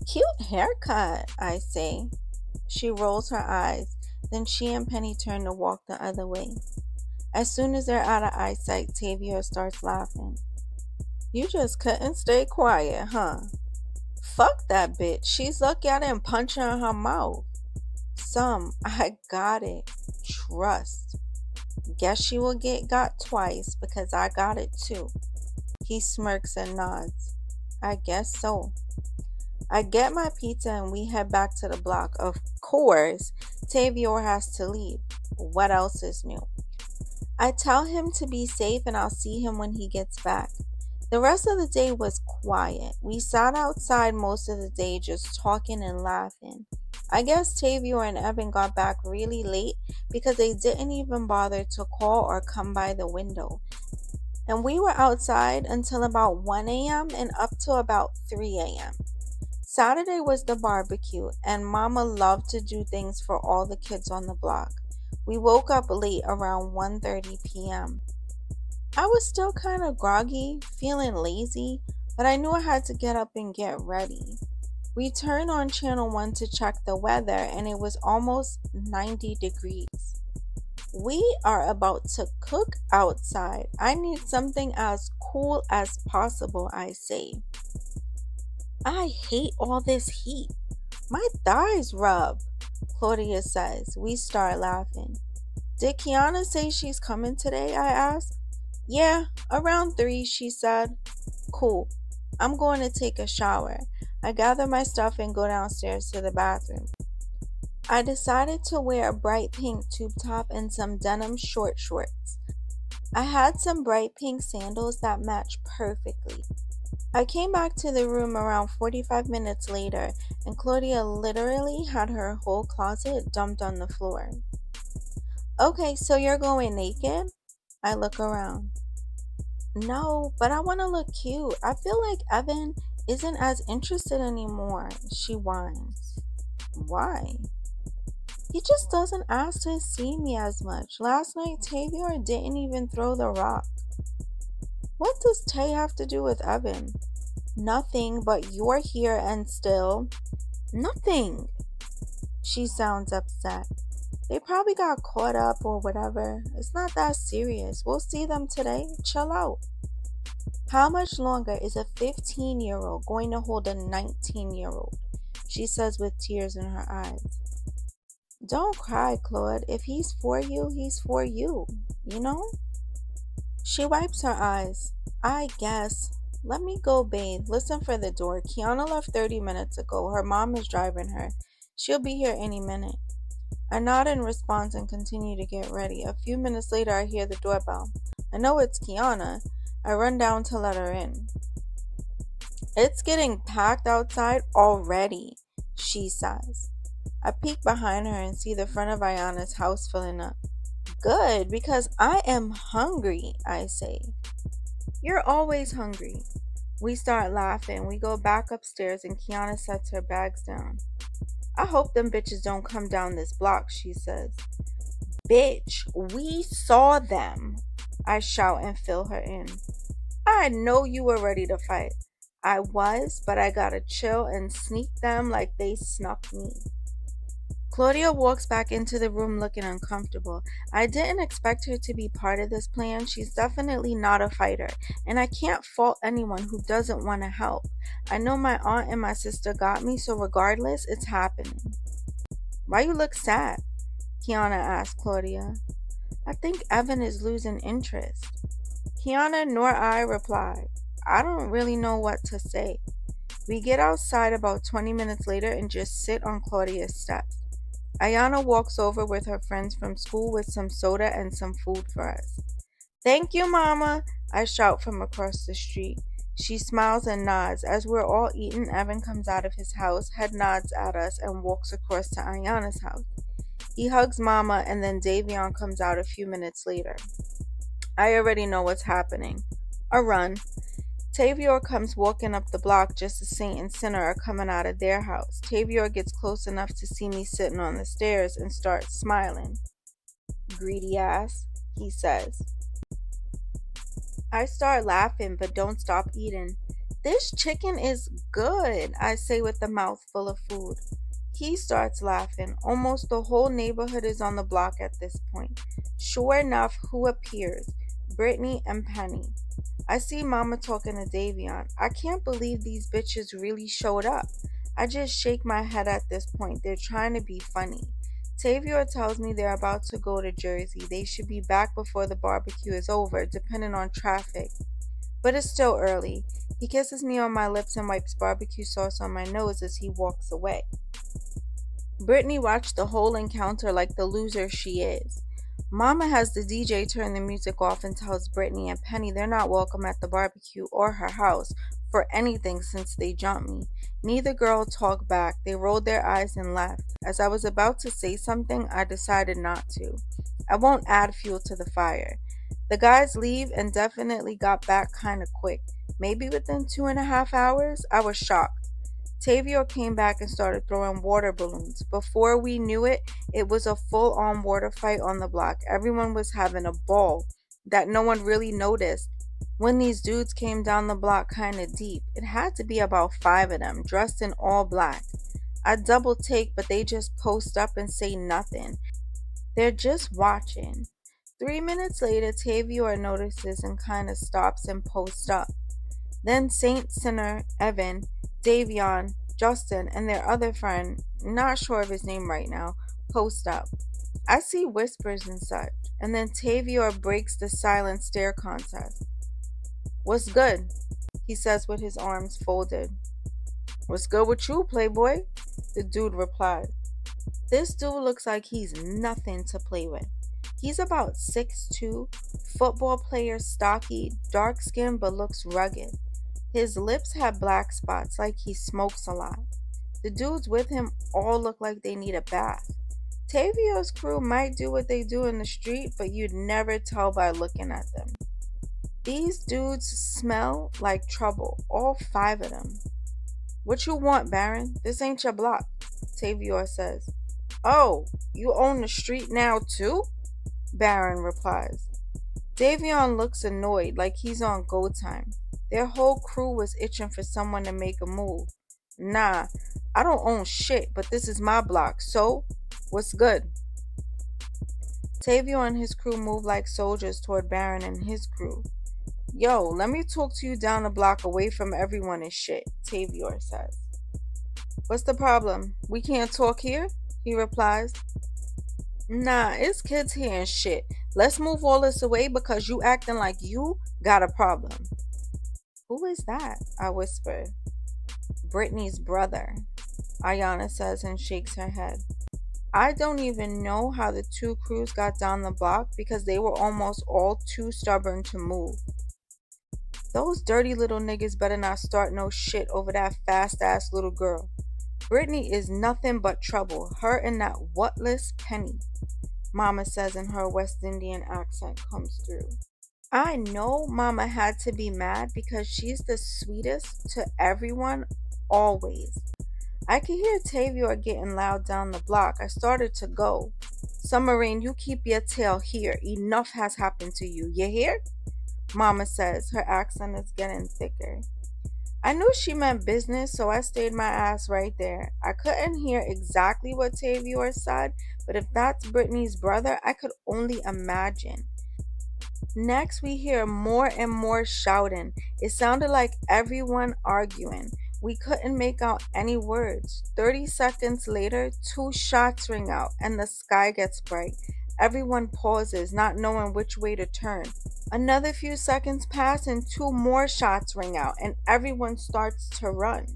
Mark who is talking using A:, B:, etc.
A: Cute haircut, I say. She rolls her eyes. Then she and Penny turn to walk the other way. As soon as they're out of eyesight, Tavia starts laughing. You just couldn't stay quiet, huh? Fuck that bitch. She's lucky I didn't punch her in her mouth. I got it. Trust. Guess she will get got twice because I got it too. He smirks and nods. I guess so. I get my pizza and we head back to the block. Of course, Tavior has to leave. What else is new? I tell him to be safe and I'll see him when he gets back. The rest of the day was quiet. We sat outside most of the day just talking and laughing. I guess Tavio and Evan got back really late because they didn't even bother to call or come by the window. And we were outside until about 1 a.m. and up to about 3 a.m. Saturday was the barbecue, and Mama loved to do things for all the kids on the block. We woke up late around 1:30 p.m. I was still kind of groggy, feeling lazy, but I knew I had to get up and get ready. We turned on channel 1 to check the weather, and it was almost 90 degrees. We are about to cook outside. I need something as cool as possible, I say. I hate all this heat. My thighs rub, Claudia says. We start laughing. Did Kiana say she's coming today? I asked. Yeah, around 3, she said. Cool. I'm going to take a shower. I gather my stuff and go downstairs to the bathroom. I decided to wear a bright pink tube top and some denim short shorts. I had some bright pink sandals that matched perfectly. I came back to the room around 45 minutes later, and Claudia literally had her whole closet dumped on the floor. Okay, so you're going naked? I look around. No, but I want to look cute. I feel like Evan isn't as interested anymore, she whines. Why? He just doesn't ask to see me as much. Last night, Tavior didn't even throw the rock. What does Tay have to do with Evan? Nothing, but you're here and still. Nothing. She sounds upset. They probably got caught up or whatever. It's not that serious. We'll see them today. Chill out. How much longer is a 15-year-old going to hold a 19-year-old? She says with tears in her eyes. Don't cry, Claude. If he's for you, he's for you. You know? She wipes her eyes. I guess. Let me go bathe. Listen for the door. Kiana left 30 minutes ago. Her mom is driving her. She'll be here any minute. I nod in response and continue to get ready. A few minutes later, I hear the doorbell. I know it's Kiana. I run down to let her in. It's getting packed outside already, she says. I peek behind her and see the front of Ayana's house filling up. Good, because I am hungry, I say. You're always hungry. We start laughing. We go back upstairs and Kiana sets her bags down. I hope them bitches don't come down this block, she says. Bitch, we saw them, I shout and fill her in. I know you were ready to fight. I was, but I gotta chill and sneak them like they snuck me. Claudia walks back into the room looking uncomfortable. I didn't expect her to be part of this plan. She's definitely not a fighter, and I can't fault anyone who doesn't want to help. I know my aunt and my sister got me, so regardless, it's happening. Why you look sad? Kiana asked Claudia. I think Evan is losing interest. Kiana nor I reply. I don't really know what to say. We get outside about 20 minutes later and just sit on Claudia's steps. Ayana walks over with her friends from school with some soda and some food for us. Thank you, Mama, I shout from across the street. She smiles and nods. As we're all eating, Evan comes out of his house, head nods at us, and walks across to Ayana's house. He hugs Mama, and then Davion comes out a few minutes later. I already know what's happening. A run. Tavior comes walking up the block just as Saint and Sinner are coming out of their house. Tavior gets close enough to see me sitting on the stairs and starts smiling. Greedy ass, he says. I start laughing but don't stop eating. This chicken is good, I say with a mouthful of food. He starts laughing. Almost the whole neighborhood is on the block at this point. Sure enough, who appears? Brittany and Penny. I see Mama talking to Davion. I can't believe these bitches really showed up. I just shake my head at this point. They're trying to be funny. Tavior tells me they're about to go to Jersey. They should be back before the barbecue is over, depending on traffic. But it's still early. He kisses me on my lips and wipes barbecue sauce on my nose as he walks away. Brittany watched the whole encounter like the loser she is. Mama has the DJ turn the music off and tells Brittany and Penny they're not welcome at the barbecue or her house for anything since they jumped me. Neither girl talked back. They rolled their eyes and left. As I was about to say something, I decided not to. I won't add fuel to the fire. The guys leave and definitely got back kind of quick. Maybe within 2.5 hours. I was shocked. Tavio came back and started throwing water balloons. Before we knew it, it was a full-on water fight on the block. Everyone was having a ball that no one really noticed. When these dudes came down the block kind of deep, it had to be about 5 of them, dressed in all black. I double take, but they just post up and say nothing. They're just watching. 3 minutes later, Tavio notices and kind of stops and posts up. Then Saint Sinner, Evan, Davion, Justin, and their other friend, not sure of his name right now, post up. I see whispers and such, and then Tavior breaks the silent stare contest. "What's good?" he says with his arms folded. "What's good with you, playboy?" the dude replies. This dude looks like he's nothing to play with. He's about 6'2", football player, stocky, dark skinned but looks rugged. His lips have black spots like he smokes a lot. The dudes with him all look like they need a bath. Tavio's crew might do what they do in the street, but you'd never tell by looking at them. These dudes smell like trouble, all 5 of them. "What you want, Baron? This ain't your block," Tavio says. "Oh, you own the street now too?" Baron replies. Davion looks annoyed, like he's on go time. Their whole crew was itching for someone to make a move. "Nah, I don't own shit, but this is my block, so what's good?" Tavio and his crew move like soldiers toward Baron and his crew. "Yo, let me talk to you down the block away from everyone and shit," Tavio says. "What's the problem? We can't talk here?" he replies. "Nah, it's kids here and shit. Let's move all this away because you acting like you got a problem." "Who is that?" I whisper. "Brittany's brother," Ayana says and shakes her head. I don't even know how the two crews got down the block because they were almost all too stubborn to move. Those dirty little niggas better not start no shit over that fast-ass little girl. Brittany is nothing but trouble, her and that whatless Penny, Mama says in her West Indian accent comes through. I know Mama had to be mad because she's the sweetest to everyone, always. I could hear Tavior getting loud down the block. I started to go. "Summerine, you keep your tail here. Enough has happened to you. You hear?" Mama says. Her accent is getting thicker. I knew she meant business, so I stayed my ass right there. I couldn't hear exactly what Tavior said, but if that's Brittany's brother, I could only imagine. Next, we hear more and more shouting. It sounded like everyone arguing. We couldn't make out any words. 30 seconds later, 2 shots ring out and the sky gets bright. Everyone pauses, not knowing which way to turn. Another few seconds pass and 2 more shots ring out and everyone starts to run.